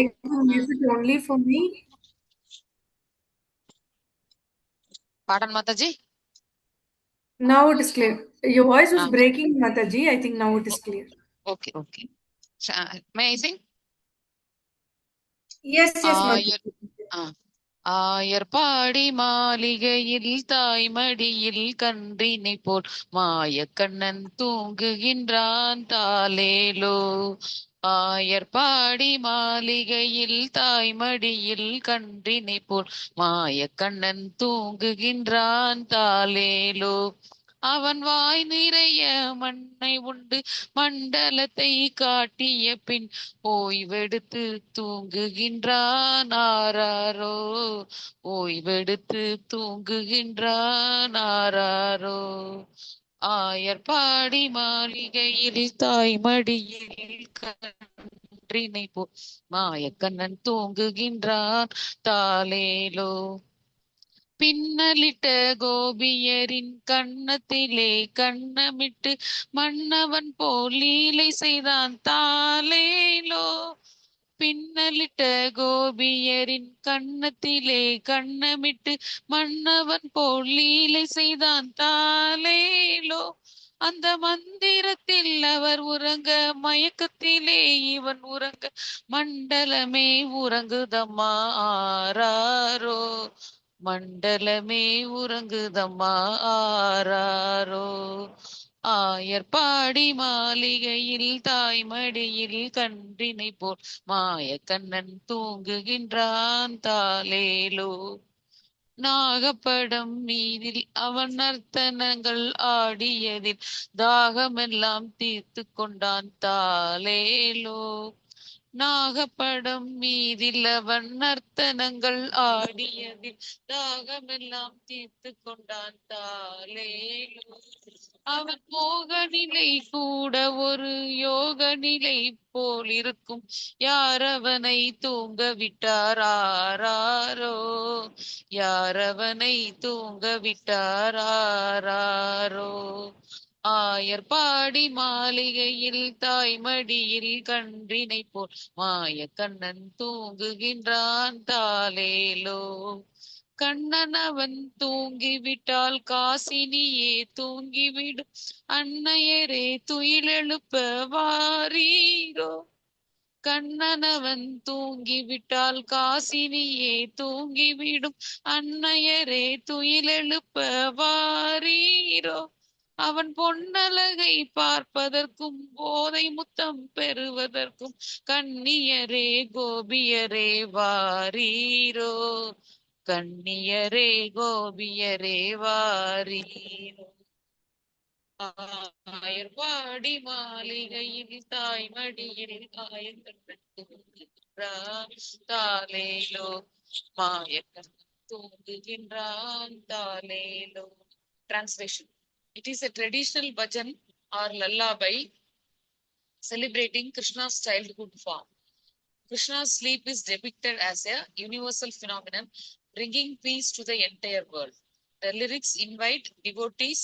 Is it only for me? Pardon, Mataji? Now it is clear. Your voice was breaking, Mataji. I think now it is clear. Okay. May I sing? Yes, Mataji. Ayarpadi மாளிகையில் தாய்மடியில் கன்றினை போல் மாயக்கண்ணன் தூங்குகின்றான் தாலேலோ. ஆயர்பாடி மாளிகையில் தாய்மடியில் கன்றினை போல் மாயக்கண்ணன் தூங்குகின்றான் தாலேலோ. அவன் வாய் நிறைய மண்ணை உண்டு மண்டலத்தை காட்டிய பின் ஓய்வெடுத்து தூங்குகின்றான் ஆராரோ. ஓய்வெடுத்து தூங்குகின்றான் ஆராரோ. ஆயர்பாடி மாளிகையில் தாய்மடியில் கன்றினை போ மாயக்கண்ணன் தூங்குகின்றான் தாலேலோ. பின்னலிட்ட கோபியரின் கண்ணத்திலே கண்ணமிட்டு மன்னவன் போல் லீலை செய்தான் தாலேலோ. பின்னலிட்ட கோபியரின் கண்ணத்திலே கண்ணமிட்டு மன்னவன் போல் லீலை செய்தான் தாலேலோ. அந்த மந்திரத்தில் அவர் உறங்க மயக்கத்திலே இவன் உறங்க மண்டலமே உறங்குதம்மா ஆராரோ. மண்டலமே உறங்குதம்மா ஆராரோ. ஆயர்பாடி மாளிகையில் தாய்மடியில் கன்றினை போல் மாயக்கண்ணன் தூங்குகின்றான் தாலேலோ. நாகப்படம் மீதில் அவன் நர்த்தனங்கள் ஆடியதில் தாகமெல்லாம் தீர்த்து கொண்டான் தாலேலோ. நாகப்படம் மீதில் அவன் நர்த்தனங்கள் ஆடியதில் தாகமெல்லாம் தீர்த்து கொண்டான் தாலேலோ. அவன் மோக நிலை கூட ஒரு யோக நிலை போல் இருக்கும். யார் அவனை தூங்க விட்டார் ஆராரோ. யார் அவனை தூங்க விட்டார் ஆராரோ. ஆயர்பாடி மாளிகையில் தாய்மடியில் கன்றினை போல் மாயக்கண்ணன் தூங்குகின்றான் தாலேலோ. கண்ணன் அவன் தூங்கிவிட்டால் காசினியே தூங்கிவிடும் அன்னையரே துயிலெழுப்ப வாரீரோ. கண்ணனவன் தூங்கிவிட்டால் காசினியே தூங்கிவிடும் அன்னையரே துயிலெழுப்ப வாரீரோ. அவன் பொன்னலகை பார்ப்பதற்கும் போதை முத்தம் பெறுவதற்கும் கண்ணியரே கோபியரே வாரீரோ. கண்ணியரே கோபியரே வாரீரோ. ஆயர்பாடி மாளிகையில் தாய்மடியில் ஆயக்கண்ணன் தூங்குகின்றான் தாலேலோ. மாயக்கண்ணன் தூங்குகின்றான் தாலேலோ. Translation. It is a traditional bhajan or lullaby celebrating Krishna's childhood form. Krishna's sleep is depicted as a universal phenomenon, bringing peace to the entire world. The lyrics invite devotees,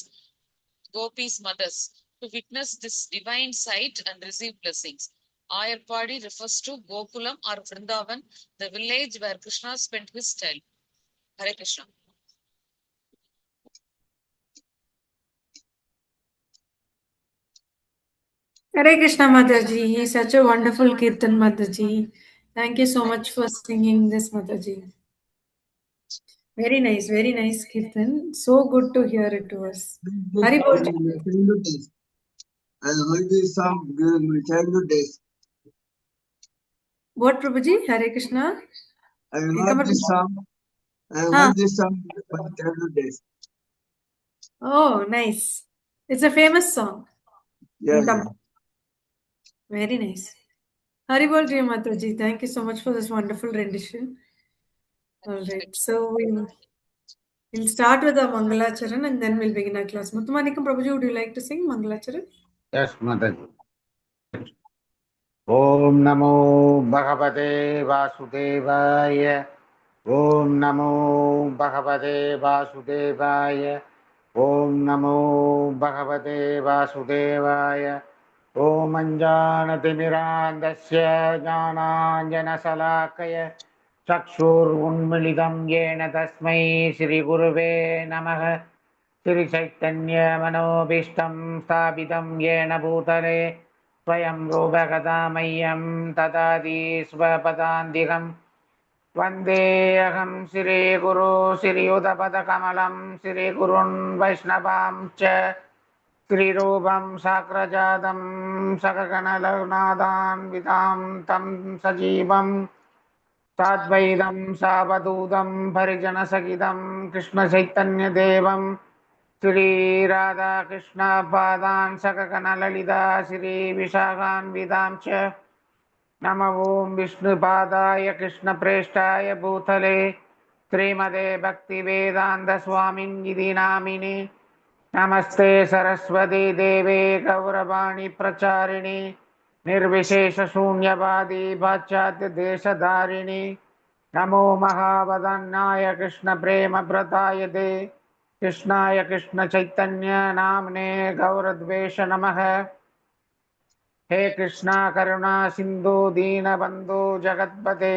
gopis' mothers, to witness this divine sight and receive blessings. Ayarpadi refers to Gokulam or Vrindavan, the village where Krishna spent his childhood. Hare Krishna. Hare Krishna Mataji. He's such a wonderful Kirtan Mataji. Thank you so much for singing this Mataji. Very nice Kirtan. So good to hear it to us. Hari Bol. I heard this song during my childhood days. What, Prabhuji? Hare Krishna? I heard this song during my childhood days. Oh, nice. It's a famous song. Yeah. Very nice. Hari Bol Jai Mataji. Thank you so much for this wonderful rendition. All right. So we'll start with the Mangalacharan and then we'll begin our class. Muthumanikam Prabhuji, would you like to sing Mangalacharan? Yes, Mataji. Om Namo Bhagavate Vasudevaya. Om Namo Bhagavate Vasudevaya. Om Namo Bhagavate Vasudevaya. ॐ अञ्जानतिमिरान्धस्य ज्ञानाञ्जनशलाकय चक्षुरुन्मिलितं येन तस्मै श्रीगुरुवे नमः। श्रीचैतन्यमनोभीष्टं स्थापितं येन भूतले स्वयं रूपकथा मह्यं ददाति स्वपदान्तिकं वन्देऽहं श्रीगुरो श्रीयुतपदकमलं श्रीगुरुन् वैष्णवां च श्रीरूपं साग्रजातं सकगणरघुनाथान्वितां तं सजीवं साद्वैतं सावधूतं परिजनसहितं कृष्णचैतन्यदेवं श्रीराधाकृष्णपादान् सकगणललिता श्रीविशाखान्वितां च नमो ॐ विष्णुपादाय कृष्णप्रेष्ठाय भूतले श्रीमते भक्तिवेदान्तस्वामिन्निधि नामिने नमस्ते सरस्वती देवे गौरवाणी प्रचारिणे निर्विशेषशून्यवादी पाश्चात्यदेशधारिणे नमो महावदन्नाय कृष्णप्रेमप्रदाय दे कृष्णाय कृष्णचैतन्य नाम्ने गौरद्वेष नमः। हे कृष्णा करुणा सिंधु दीनबंधु जगत्पते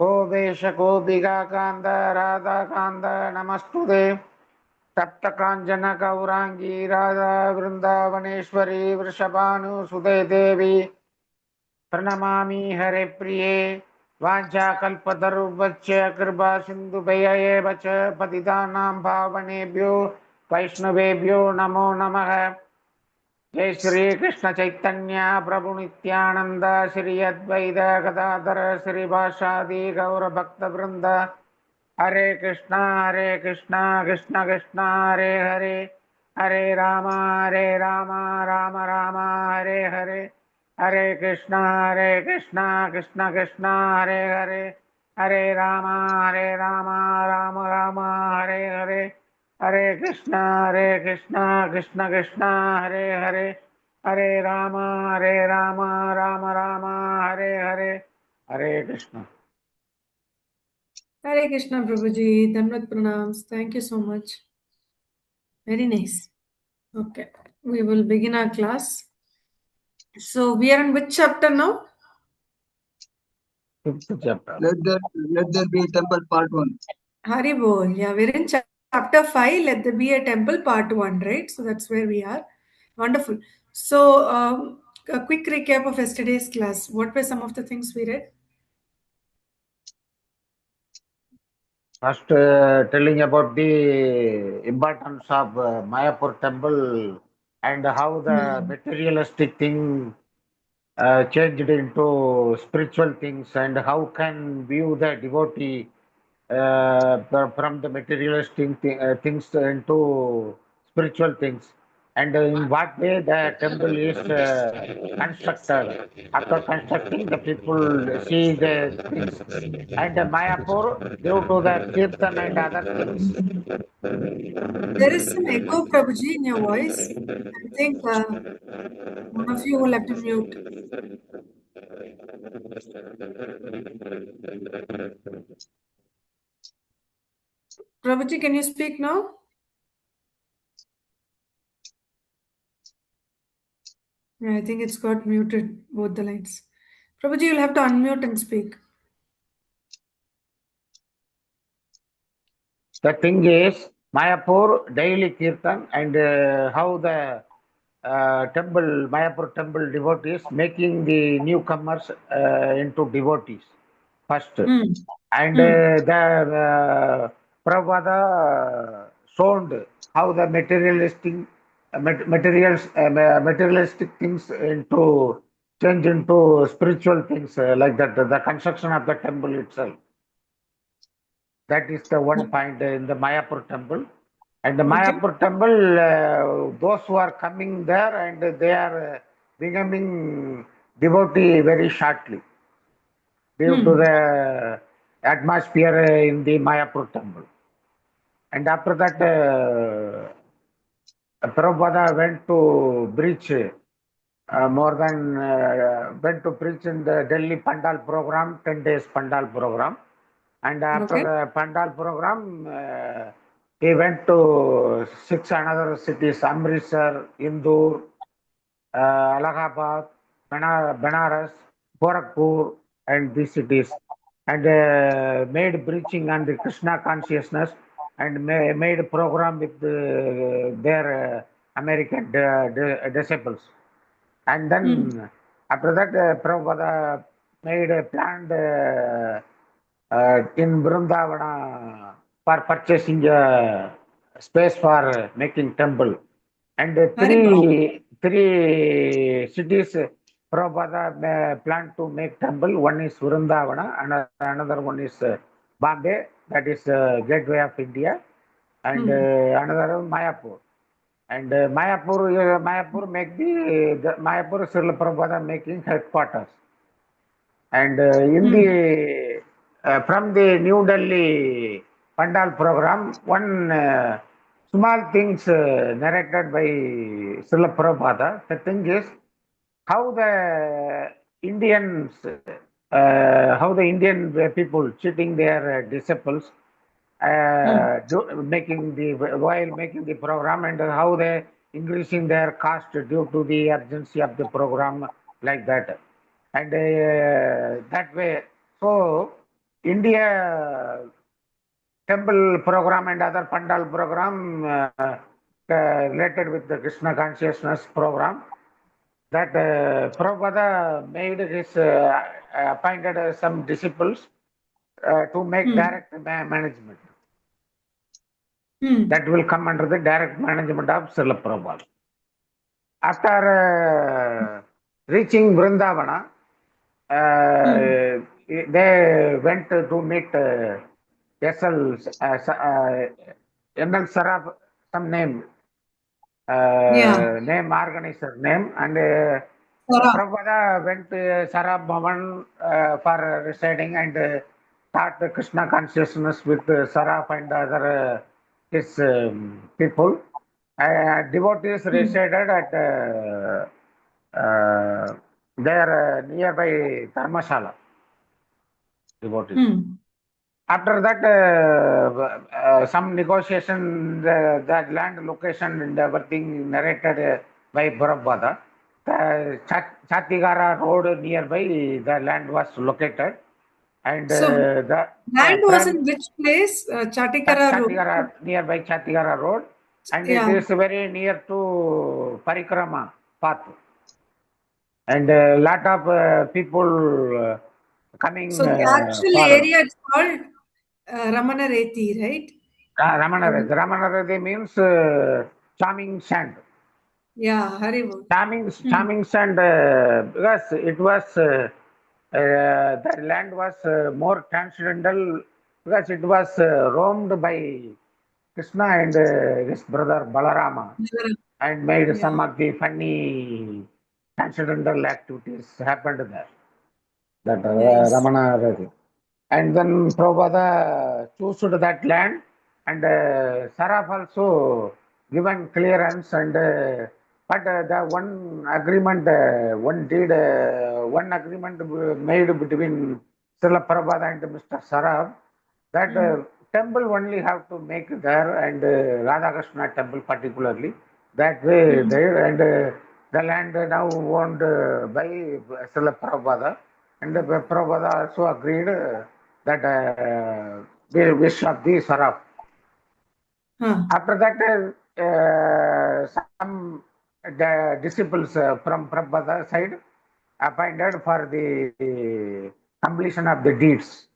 गोपेश गोपिका कांद राधा कांद नमस्तुते तप्त कांचन गौरांगी राधा वृंदावनेश्वरी वृषभानुसुते देवी प्रणमामि हरे प्रिये वाञ्छाकल्पतरुभ्यश्च कृपा सिन्धुभ्यैव च पतितानां पावनेभ्यो वैष्णवेभ्यो नमो नमः। जय श्री कृष्ण चैतन्य प्रभु नित्यानंद श्री अद्वैत गदाधर श्रीवासादि गौर भक्त वृंद हरे Krishna Krishna Krishna Hare Hare Hare Ram Ram Ram Hare Hare Hare Krishna Krishna Krishna Hare Hare Hare Ram Ram Ram Hare Hare Hare Krishna Krishna Krishna Hare Hare Hare Ram Ram Ram Hare Hare Hare Krishna. Hare Krishna, Prabhuji. Dhanvat pranams. Thank you so much. Very nice. Okay, we will begin our class. So we are in which chapter now? Fifth chapter. Let there be a temple part 1. Haribol. Yeah, we're in chapter 5. Let there be a temple part 1, right? So that's where we are. Wonderful. So, a quick recap of yesterday's class. What were some of the things we read? First, telling about the importance of Mayapur temple and how the Hmm. materialistic thing changed into spiritual things, and how can view the devotee from the materialistic things into spiritual things, and in what way the temple is constructed. After constructing, the people see the things, and Mayapur, due to the kirtan and other things. There is some echo, Prabhuji, in your voice. I think one of you will have to mute. Prabhuji, can you speak now? Yeah, I think it's got muted, both the lines. Prabhuji, you'll have to unmute and speak. The thing is, Mayapur daily kirtan, and how the temple, Mayapur temple devotees making the newcomers into devotees first. Hmm. And Hmm. the Prabhupada shown how the materialistic things into change into spiritual things, like that, the construction of the temple itself. That is the one point in the Mayapur temple. And the Okay. Mayapur temple, those who are coming there, and they are becoming devotee very shortly due to Hmm. the atmosphere in the Mayapur temple. And after that, Prabhupada went to preach went to preach in the Delhi Pandal program, 10 days Pandal program. And after Okay. Pandal program, he went to six another cities: Amritsar, Indore, Allahabad, Banaras, Gorakhpur, and these cities, and made preaching on the Krishna consciousness, and made a program with their American disciples. And then after that, Prabhupada made a planned in Vrindavana for purchasing space for making temple. And Haribol. three cities Prabhupada planned to make temple. One is Vrindavana, another one is Bombay, that is gateway of India, and another Mayapur. And Mayapur make the Mayapur Srila Prabhupada making headquarters. And in the from the New Delhi Pandal program, one small things narrated by Srila Prabhupada. The thing is how the Indians, how the Indian people cheating their disciples, making the while making the program, and how they increasing their cost due to the urgency of the program, like that, and that way. So India temple program and other pandal program related with the Krishna consciousness program, that Prabhupada made his appointed some disciples to make direct management. That will come under the direct management of Srila Prabhupada. After reaching Vrindavana, they went to meet SL, NL Saraf, some name, name organizer name, and Prabhupada went to Sarab Bhavan for residing, and taught Krishna consciousness with Saraf and other his people. Devotees resided at their nearby Dharmashala. Devotees. After that, some negotiation, that land location and everything narrated by Prabhupada. The Chatigara road nearby, the land was located. And So, the land was in which place? Chatikara Road. Chatigara, nearby Chatigara road. And it is very near to Parikrama path. And a lot of people coming. So the actual area is called Ramanareti, right? Ramanarati. Ramanarati means charming sand. Yeah, Haribol. Charming sand, because it was the land was more transcendental, because it was roamed by Krishna and his brother Balarama, and made some of the funny transcendental activities happened there. That Ramanarati. And then Prabhupada chose that land, and Saraf also given clearance, and but the one agreement, one agreement made between Srila Prabhupada and Mr. Saraf, that temple only have to make there, and Radhakrishna temple particularly, that way there, and the land now owned by Srila Prabhupada, and Prabhupada also agreed that wish of the Saraf. After that, some the disciples from Prabhupada side appointed for the completion of the deeds.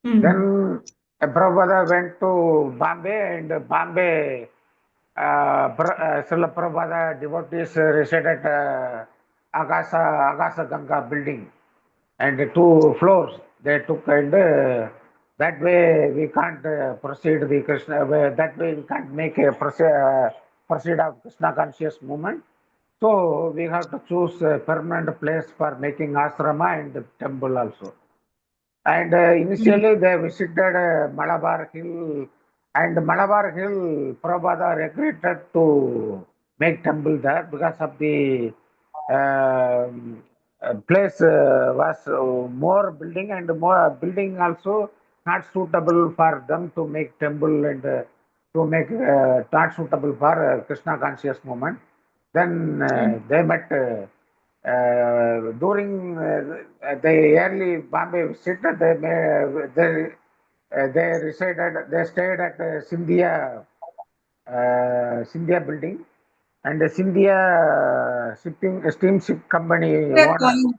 Then Prabhupada went to Bombay, and Bombay, Srila Prabhupada devotees resided at Agasa Ganga building, and 2 floors they took, and that way we can't proceed the Krishna, that way we can't make a proceed of Krishna conscious movement. So we have to choose a permanent place for making asrama and temple also. And initially they visited Malabar Hill, and Malabar Hill Prabhupada regretted to make temple there because of the place was more building, and more building also not suitable for them to make temple, and to make not suitable for Krishna conscious movement. Then they met during the early Bombay visit. They resided. They stayed at Scindia building, and the Scindia steamship company They're owner, calling.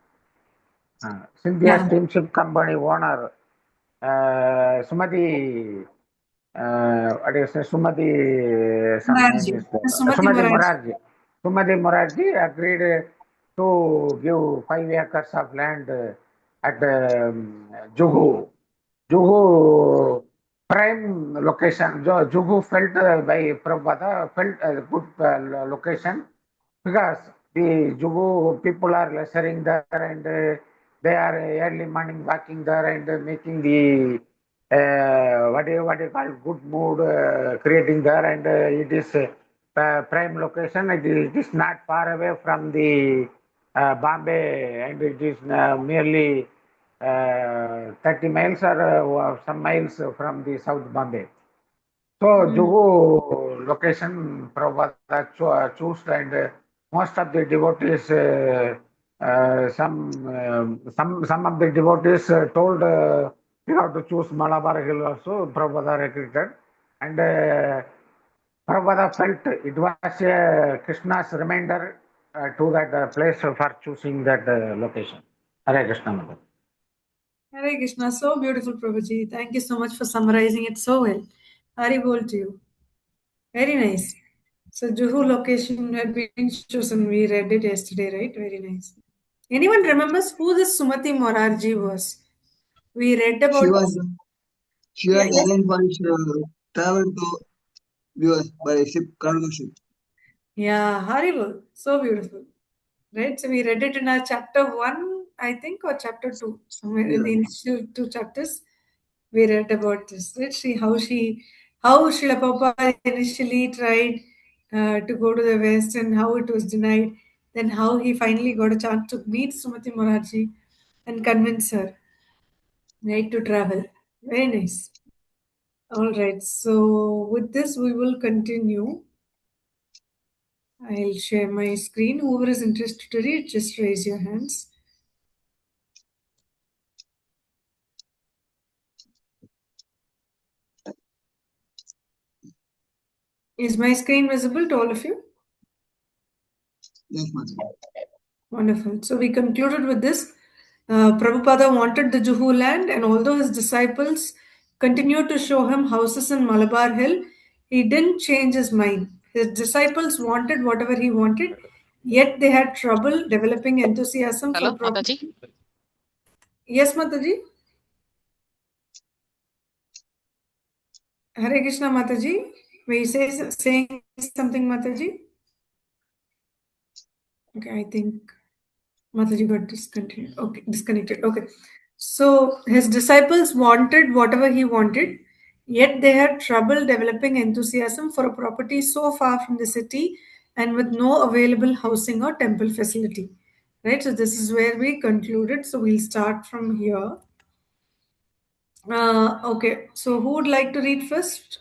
Scindia Yeah. steamship company owner, Sumati. What is Sumati? Some name Morarji. is there. Sumati Sumati Morarji. Morarji. Sumati Morarji agreed to give 5 acres of land at Juhu. Juhu prime location. Juhu felt by Prabhupada felt a good location because the Jugu people are lecturing there and they are early morning walking there and making the what you call good mood creating there and it is prime location. It is not far away from the Bombay and it is merely 30 miles or some miles from the South Bombay. So Jugu location Prabhupada choose and most of the devotees, some of the devotees told you have to choose Malabar Hill also. Prabhupada recruited, and Prabhupada felt it was Krishna's reminder to that place for choosing that location. Hare Krishna Mother. Hare Krishna. So beautiful, Prabhuji. Thank you so much for summarizing it so well. Hari bol to you. Very nice. So Juhu location had been chosen. We read it yesterday, right? Very nice. Anyone remembers who this Sumati Morarji was? We read She about was this. she Yeah, was yes. arranged for travel to US by ship, cargo ship. Yeah, Haribol. So beautiful. Right? So we read it in our chapter 1, I think, or chapter 2. Somewhere in Yeah. the initial 2 chapters, we read about this. Let's see how Srila Prabhupada initially tried to go to the West and how it was denied. Then how he finally got a chance to meet Sumati Morarji and convince her, right, to travel. Very nice. All right. So with this, we will continue. I'll share my screen. Whoever is interested to read, just raise your hands. Is my screen visible to all of you? Yes, Mother. Wonderful. So we concluded with this. Prabhupada wanted the Juhu land, and although his disciples continued to show him houses in Malabar Hill, he didn't change his mind. His disciples wanted whatever he wanted, yet they had trouble developing enthusiasm for Hello, property. Mataji. Yes, Mataji? Hare Krishna, Mataji. Were you saying something, Mataji? Okay, I think Mataji got discontinued. Okay, disconnected. Okay. So his disciples wanted whatever he wanted, yet they had trouble developing enthusiasm for a property so far from the city and with no available housing or temple facility. Right. So this is where we concluded. So we'll start from here. Okay. So who would like to read first?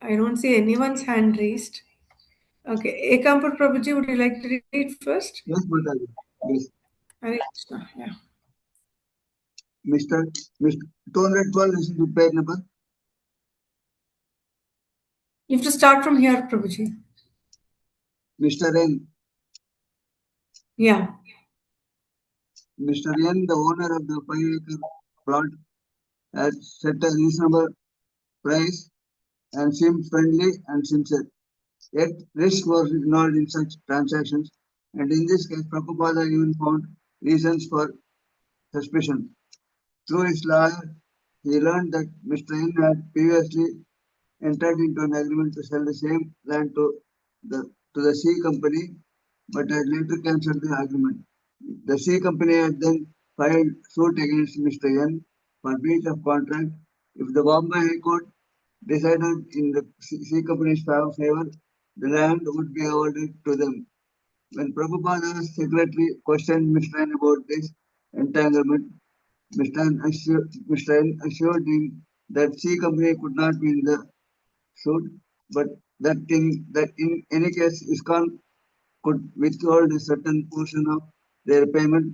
I don't see anyone's hand raised. Okay. Ekampur Prabhuji, would you like to read first? Yes, Mother. Yes. Hare Krishna. Yeah. Mr. 212 is the page number. You have to start from here, Prabhuji. Mr. N. Yeah. Mr. N, the owner of the 5-acre plot, has set a reasonable price and seemed friendly and sincere. Yet risk was involved in such transactions, and in this case, Prabhupada even found reasons for suspicion. Through his lawyer, he learned that Mr. N had previously entered into an agreement to sell the same land to the C company, but had later cancelled the agreement. The C company had then filed suit against Mr. N for breach of contract. If the Bombay High Court decided in the C company's favor, the land would be awarded to them. When Prabhupada's secretary questioned Mr. N about this entanglement, Mr. N assured him that C company could not be in the suit, but that in any case, ISKCON could withhold a certain portion of their payment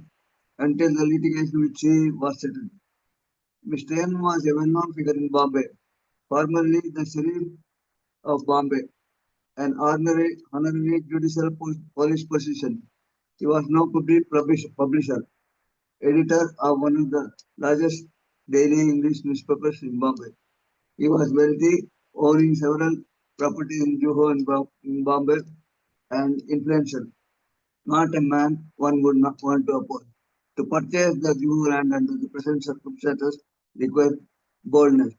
until the litigation with she was settled. Mr. N was a well-known figure in Bombay, formerly the Sheriff of Bombay, an honorary judicial police position. He was now public publisher, editor of one of the largest daily English newspapers in Bombay. He was wealthy, owning several properties in Juhu and in Bombay, and influential. Not a man one would not want to oppose. To purchase the Juhu land under the present circumstances required boldness.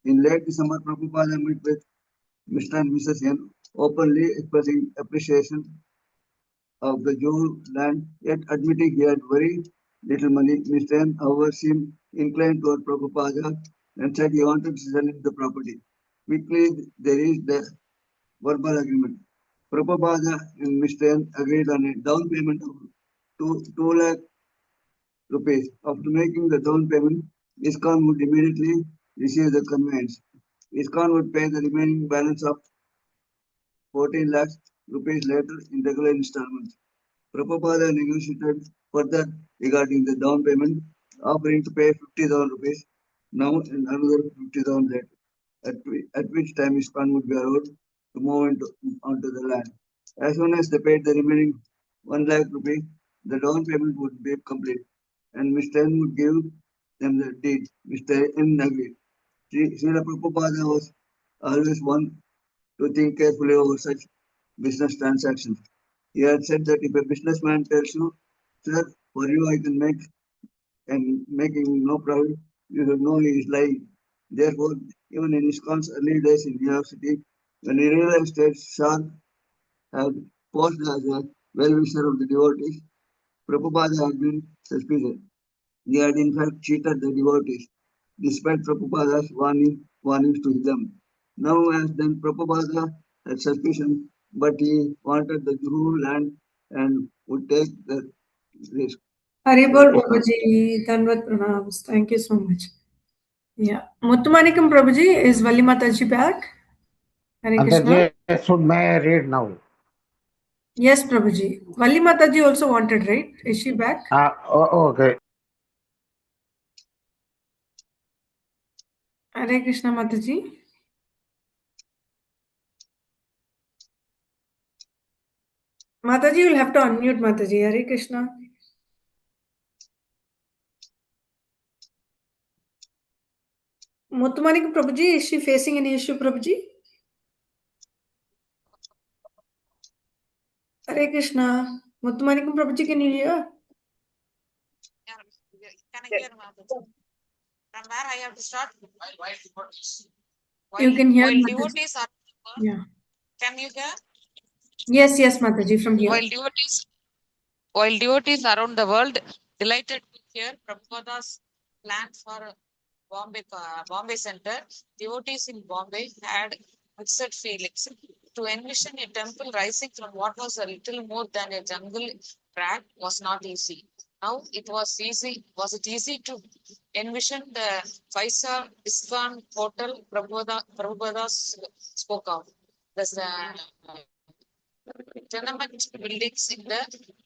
In late December, Prabhupada met with Mr. and Mrs. N, openly expressing appreciation of the Jew land, yet admitting he had very little money. Mr. N, however, seemed inclined toward Prabhupada and said he wanted to sell the property. Quickly, there is the verbal agreement. Prabhupada and Mr. N agreed on a down payment of 2 lakh rupees. After making the down payment, ISKCON would immediately receive the conveyance. ISKCON would pay the remaining balance of 14 lakhs rupees later in regular installments. Prabhupada negotiated further regarding the down payment, offering to pay 50,000 rupees now and another 50,000 later, at which time ISKCON would be allowed to move onto the land. As soon as they paid the remaining 1 lakh rupees, the down payment would be complete, and Mr. N would give them the deed. Mr. N agreed. Srila Prabhupada was always one to think carefully over such business transactions. He had said that if a businessman tells you, sir, for you I can make and making no profit, you should know he is lying. Therefore, even in ISKCON's early days in New York City, when he realized that Shah had posed as a well-wisher of the devotees, Prabhupada had been suspicious. He had in fact cheated the devotees, despite Prabhupada's warnings to them. Now, as then Prabhupada had suspicion, but he wanted the Juhu land and would take the risk. Hare Haribol Krishna. Prabhuji, Tanvat Pranams. Thank you so much. Yeah. Muthumanikam Prabhuji, is Valli Mataji back? Hare Krishna. Antarji, should may I read now? Yes, Prabhuji. Valli Mataji also wanted, right? Is she back? Okay. Hare Krishna Mataji. Mataji, you'll have to unmute Mataji. Hare Krishna. Muthumanikam Prabhuji, is she facing any issue, Prabhuji? Hare Krishna. Muthumanikam Prabhuji, can you hear? Can I hear Mataji? From where I have to start? You can hear While Mataji. devotees are, Yeah. can you hear? Yes, Mataji, from here. While devotees around the world delighted to hear Prabhupada's plan for Bombay Center, devotees in Bombay had mixed feelings. To envision a temple rising from what was a little more than a jungle track was not easy. Now was it easy to envision the five-star ISKCON hotel Prabhupada spoke of? The tenement buildings in the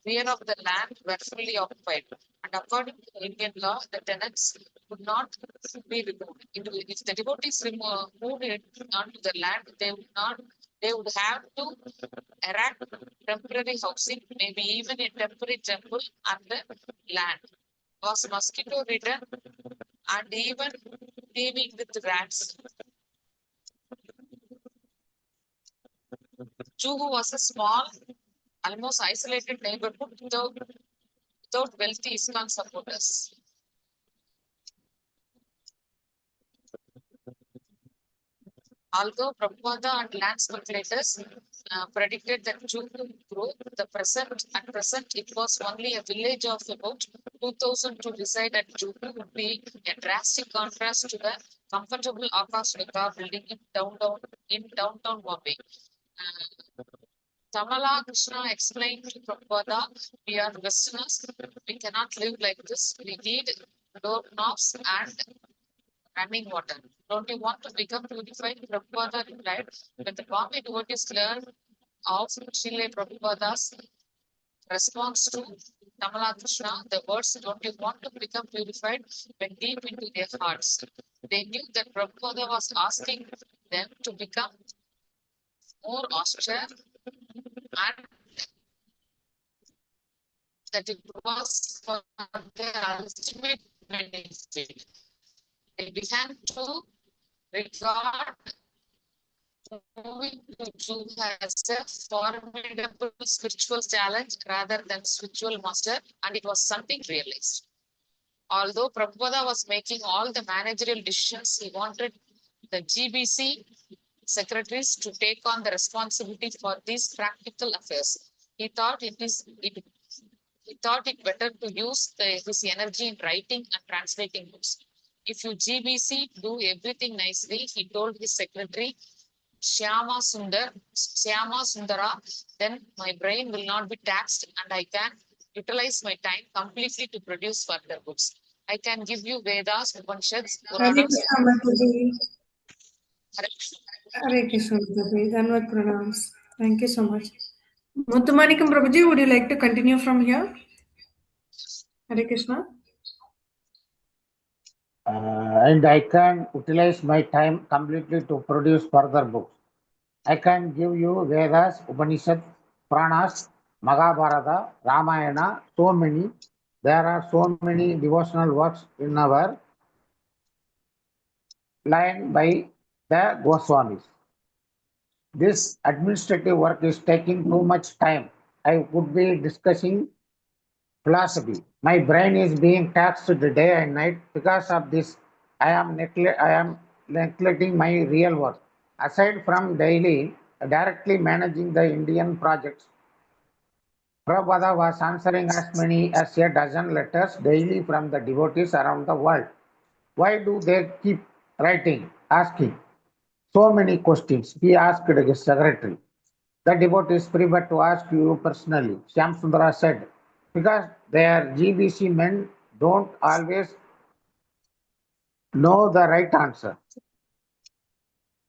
rear of the land were fully occupied, and according to Indian law, the tenants could not be removed. If the devotees moved it onto the land, they would have to erect temporary housing, maybe even a temporary temple on the land. Was mosquito ridden and even teeming with rats. Juhu was a small, almost isolated neighborhood without wealthy ISKCON supporters. Although Prabhupada and land speculators predicted that Juhu would grow, at present it was only a village of about 2,000 to reside at Juhu would be a drastic contrast to the comfortable Akash Vikar building in downtown Bombay. Tamala Krishna explained to Prabhupada, we are Westerners, we cannot live like this. We need doorknobs and running water. Don't you want to become purified? Prabhupada replied, when the Bombay devotees learned of Srila Prabhupada's response to Tamala Krishna, the words, "Don't you want to become purified?" went deep into their hearts. They knew that Prabhupada was asking them to become more austere and that it was for their ultimate benefit. They began to regard moving to Jew as a formidable spiritual challenge rather than spiritual master, and it was something realized. Although Prabhupada was making all the managerial decisions, he wanted the GBC secretaries to take on the responsibility for these practical affairs. He thought he thought it better to use his energy in writing and translating books. If you GBC do everything nicely, he told his secretary Shyama Sundara, then my brain will not be taxed and I can utilize my time completely to produce further books. I can give you Vedas, Upanishads, Hare Puranas. Krishna Mataji. Hare Krishna Mataji. Dhanwad pranams. Thank you so much. Muthumanikam Prabhuji, would you like to continue from here? Hare Krishna. And I can utilize my time completely to produce further books. I can give you Vedas, Upanishads, Puranas, Mahabharata, Ramayana, so many. There are so many devotional works in our line by the Goswamis. This administrative work is taking too much time. I would be discussing philosophy. My brain is being taxed day and night. Because of this, I am neglecting my real work. Aside from directly managing the Indian projects, Prabhupada was answering as many as a dozen letters daily from the devotees around the world. Why do they keep writing, asking so many questions? He asked his secretary. The devotees prefer to ask you personally, Shyam Sundara said, because their GBC men don't always know the right answer.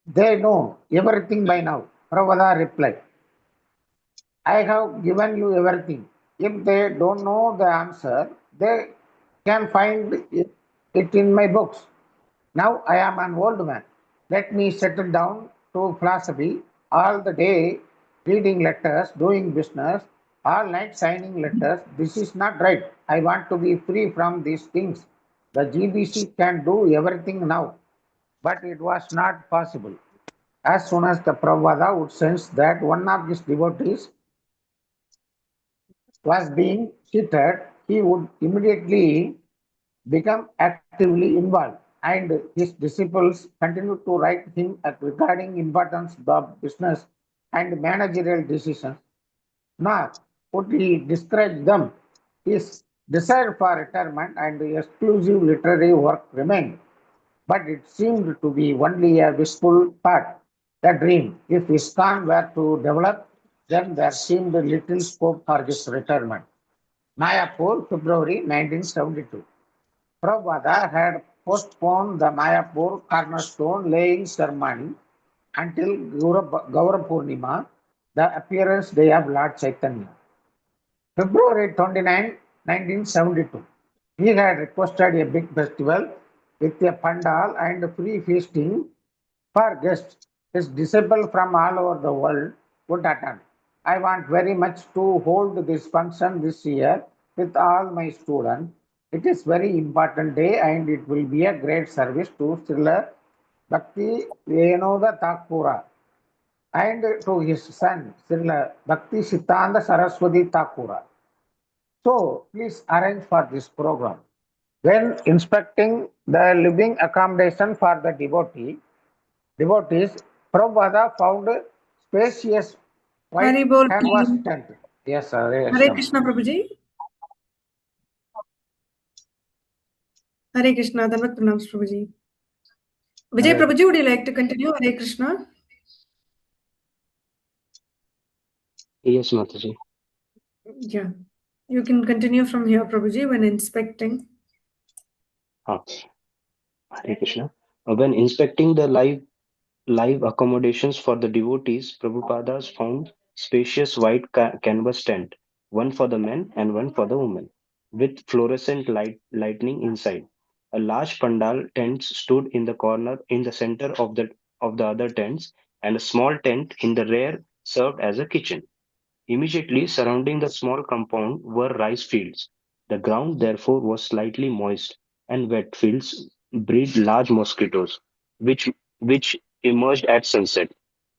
They know everything by now. Prabhupada replied, I have given you everything. If they don't know the answer, they can find it in my books. Now I am an old man. Let me settle down to philosophy all the day, reading letters, doing business, all night signing letters. This is not right. I want to be free from these things. The GBC can do everything now, but it was not possible. As soon as the Prabhupada would sense that one of his devotees was being cheated, he would immediately become actively involved, and his disciples continued to write him regarding importance of business and managerial decisions. Nor would he discourage them. His desire for retirement and exclusive literary work remained, but it seemed to be only a wishful thought, a dream. If ISKCON were to develop, then there seemed little scope for his retirement. Mayapur, February 1972. Prabhupada had postponed the Mayapur cornerstone laying ceremony until Gaura Purnima, the appearance day of Lord Chaitanya. February 29, 1972. He had requested a big festival with a pandal and free feasting for guests. His disciples from all over the world would attend. I want very much to hold this function this year with all my students. It is very important day and it will be a great service to Srila Bhakti Venoda Thakura and to his son Srila Bhakti Siddhanta Saraswati Thakura. So please arrange for this program. When inspecting the living accommodation for the devotees, Prabhupada found spacious white Haribol canvas team. tent. Yes, sir. Yes, Hare sir. Krishna Prabhuji. Hare Krishna. Dhanwad pranams Prabhuji. Vijay Hare Prabhuji, would you like to continue? Hare Krishna. Yes, Mataji. Yeah. You can continue from here, Prabhuji, when inspecting. Ah, Hare Krishna. When inspecting the live accommodations for the devotees, Prabhupadas found spacious white canvas tent, one for the men and one for the women, with fluorescent lightning inside. A large pandal tent stood in the corner in the center of the other tents, and a small tent in the rear served as a kitchen. Immediately surrounding the small compound were rice fields. The ground therefore was slightly moist, and wet fields breed large mosquitoes, which emerged at sunset.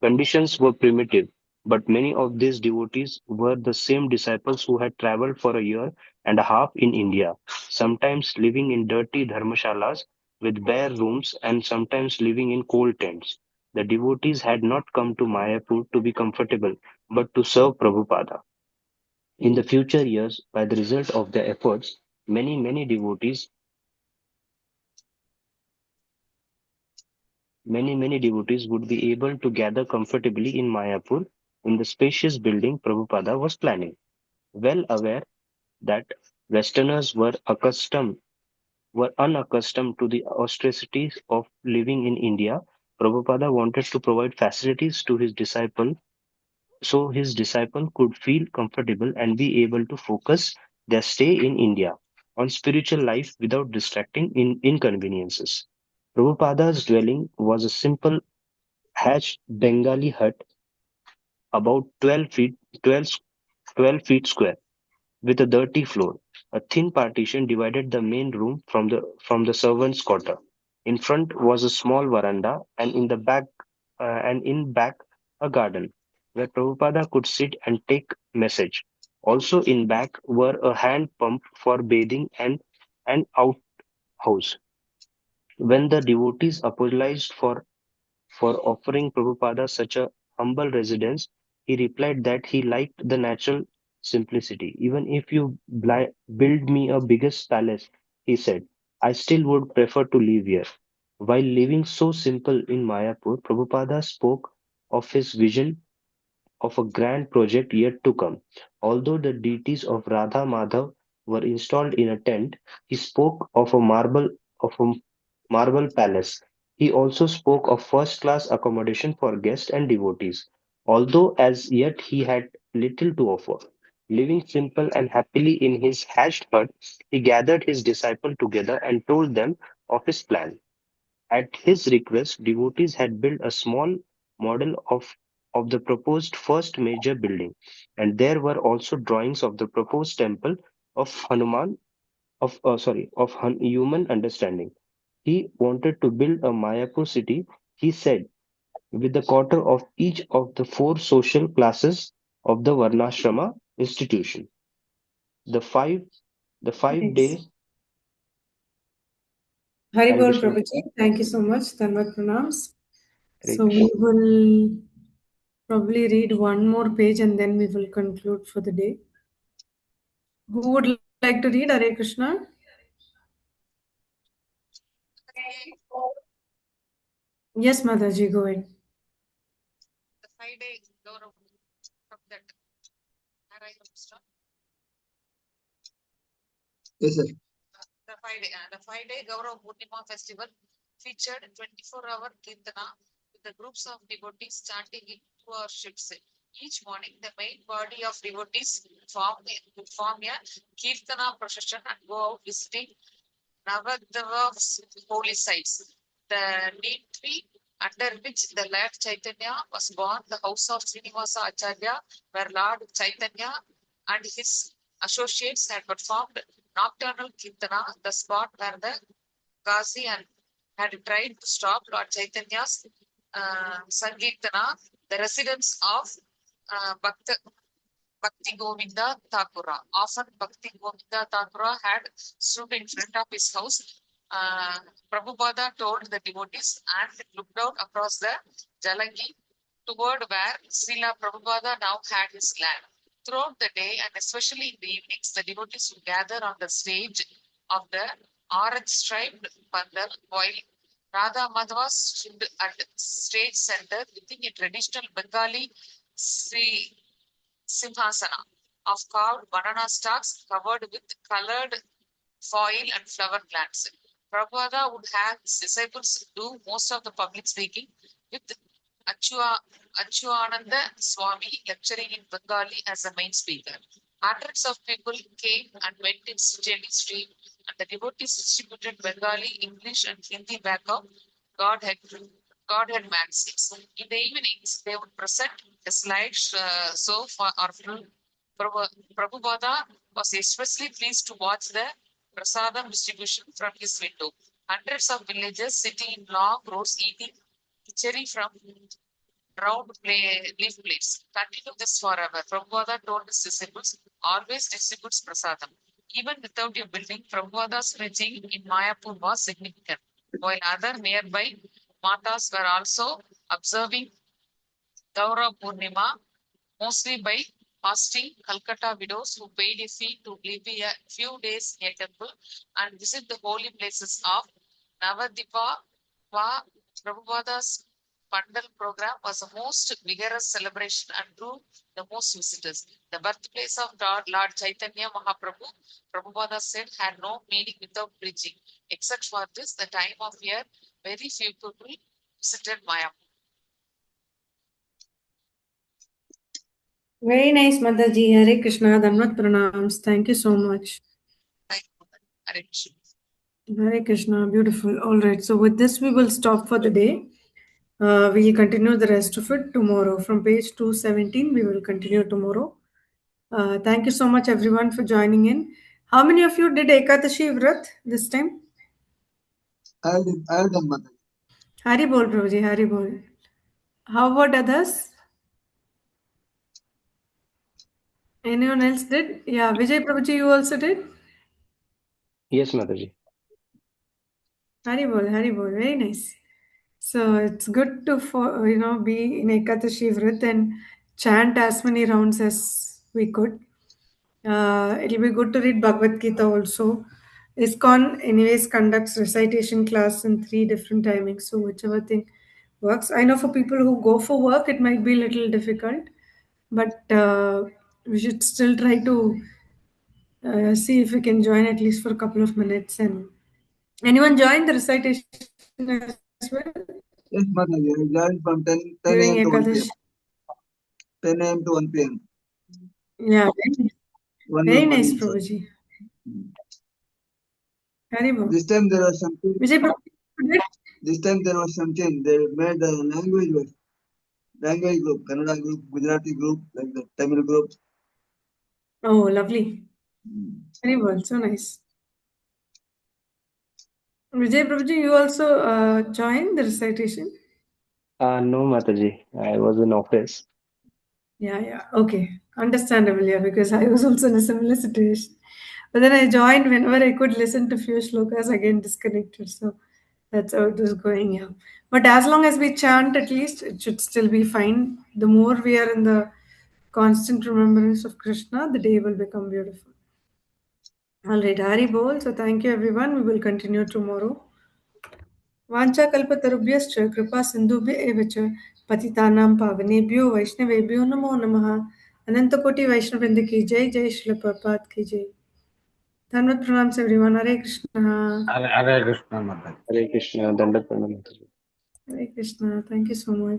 Conditions were primitive, but many of these devotees were the same disciples who had traveled for a year and a half in India, sometimes living in dirty dharmashalas with bare rooms and sometimes living in cold tents. The devotees had not come to Mayapur to be comfortable, but to serve Prabhupada. In the future years, by the result of their efforts, many devotees would be able to gather comfortably in Mayapur in the spacious building Prabhupada was planning. Well aware that Westerners were unaccustomed to the austerities of living in India, Prabhupada wanted to provide facilities to his disciple so his disciple could feel comfortable and be able to focus their stay in India on spiritual life without distracting inconveniences. Prabhupada's dwelling was a simple thatched Bengali hut about 12 feet square with a dirty floor. A thin partition divided the main room from the servants' quarter. In front was a small veranda, and in back a garden where Prabhupada could sit and take message. Also in back were a hand pump for bathing and an outhouse. When the devotees apologized for offering Prabhupada such a humble residence, he replied that he liked the natural simplicity. Even if you build me a biggest palace, he said, I still would prefer to live here. While living so simple in Mayapur, Prabhupada spoke of his vision of a grand project yet to come. Although the deities of Radha Madhav were installed in a tent, he spoke of a marble palace. He also spoke of first-class accommodation for guests and devotees. Although as yet he had little to offer. Living simple and happily in his thatched hut, he gathered his disciples together and told them of his plan. At his request, devotees had built a small model of the proposed first major building, and there were also drawings of the proposed temple of Hanuman of human understanding. He wanted to build a Mayapur city, he said, with the quarter of each of the four social classes of the Varnashrama institution. The five the 5 days. Nice. Hare Haribol Krishna, Prabhuji, thank you so much. Dhanwad pranams. Hare So we Krishna. will probably read one more page and then we will conclude for the day. Who would like to read Hare Krishna? Yes, Mataji, go ahead. The 5 day Gaurav from that. Have I understood? Yes, sir. The 5 day Gaurav Purnima festival featured 24-hour Kirtana with the groups of devotees chanting in 2 hour shifts. Each morning, the main body of devotees form a Kirtana procession and go out visiting Navadhav's holy sites. The neem tree under which the Lord Chaitanya was born, the house of Srinivasa Acharya, where Lord Chaitanya and his associates had performed nocturnal kirtana, the spot where the Ghazi had tried to stop Lord Chaitanya's Sankirtana, the residence of Bhakti Govinda Thakura. Often Bhakti Govinda Thakura had stood in front of his house. Prabhupada told the devotees and looked out across the Jalangi toward where Srila Prabhupada now had his land. Throughout the day and especially in the evenings, the devotees would gather on the stage of the orange striped pandal while Radha Madhava stood at stage center within a traditional Bengali Sri Simhasana of carved banana stalks covered with colored foil and flower plants. Prabhupada would have his disciples do most of the public speaking with Achuananda Swami lecturing in Bengali as a main speaker. Hundreds of people came and went in steady stream, and the devotees distributed Bengali, English, and Hindi backup Godhead, Godhead maxims. In the evenings, they would present a slide show for our film. Prabhupada was especially pleased to watch the prasadam distribution from his window. Hundreds of villagers sitting in long rows eating cherry from leaf plates. Continue this forever. Prabhupada told his disciples, always distributes prasadam. Even without a building, Prabhupada's preaching in Mayapur was significant, while other nearby matas were also observing Gaura Purnima, mostly by fasting Calcutta widows who paid a fee to live a few days in a temple and visit the holy places of Navadipa. Prabhupada's Pandal program was the most vigorous celebration and drew the most visitors. The birthplace of Lord Chaitanya Mahaprabhu, Prabhupada said, had no meaning without preaching. Except for this, the time of year, very few people visited Maya. Very nice, Mataji. Hare Krishna. Dhanvat pranams. Thank you so much. Hare Krishna. Hare Krishna. Beautiful. All right. So with this, we will stop for the day. We'll continue the rest of it tomorrow. From page 217, we will continue tomorrow. Thank you so much, everyone, for joining in. How many of you did Ekadashi Vrat this time? I have done, Mataji. Hari bol, Prabhuji. Hari bol. How about others? Anyone else did? Yeah, Vijay Prabhuji, you also did? Yes, Mataji. Hari bol, Hari bol. Very nice. So it's good to be in Ekadashi Vrat and chant as many rounds as we could. It'll be good to read Bhagavad Gita also. ISKCON anyways conducts recitation class in 3 different timings, so whichever thing works. I know for people who go for work, it might be a little difficult, but we should still try to see if we can join at least for a couple of minutes. And anyone join the recitation as well Yes, Mataji. I joined from 10 during a.m. to 1 p.m. Ekadashi? 10 a.m. to 1 p.m. Yeah, One hour very nice, morning, sir. Prabhuji. Haribo. This time there was something. Vijay Prabhuji. This time there was something. They made a language group, Kannada group, Gujarati group, like the Tamil group. Oh, lovely. Very well, so nice. Vijay Prabhuji, you also joined the recitation? No, Mataji. I was in office. Yeah. Okay. Understandable, yeah, because I was also in a similar situation. But then I joined whenever I could listen to few shlokas, again disconnected. So that's how it was going, yeah. But as long as we chant, at least it should still be fine. The more we are in the constant remembrance of Krishna, the day will become beautiful. All right, Hari Bol. So thank you, everyone. We will continue tomorrow. वाञ्छाकल्पतरुभ्यश्च कृपा सिन्धुभ्य एव च पतितानां पावनेभ्यो वैष्णवेभ्यो नमो नमः अनंतकोटि वैष्णववृंद की जय जय श्रील प्रपात की जय धन्यवाद प्रणाम से everyone Hare Krishna Hare Krishna, Mataji. Hare Krishna. Dandat Pranam, Mataji. Hare Krishna thank you so much